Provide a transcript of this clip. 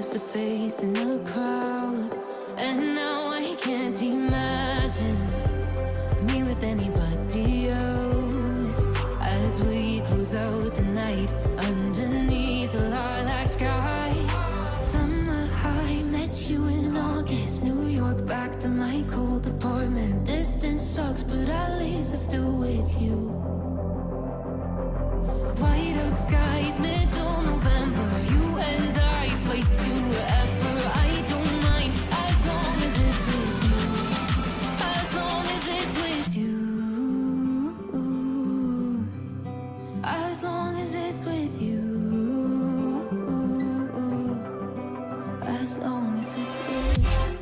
face to face in a crowd, and now I can't imagine me with anybody else. As we close out the night underneath the lilac sky. Summer high, met you in August. New York, back to my cold apartment. Distance sucks, but at least I'm still with you. White out skies, middle November. You and I, flights to wherever. I don't mind, as long as it's with you. As long as it's with you. As long as it's with you. As long as it's with you.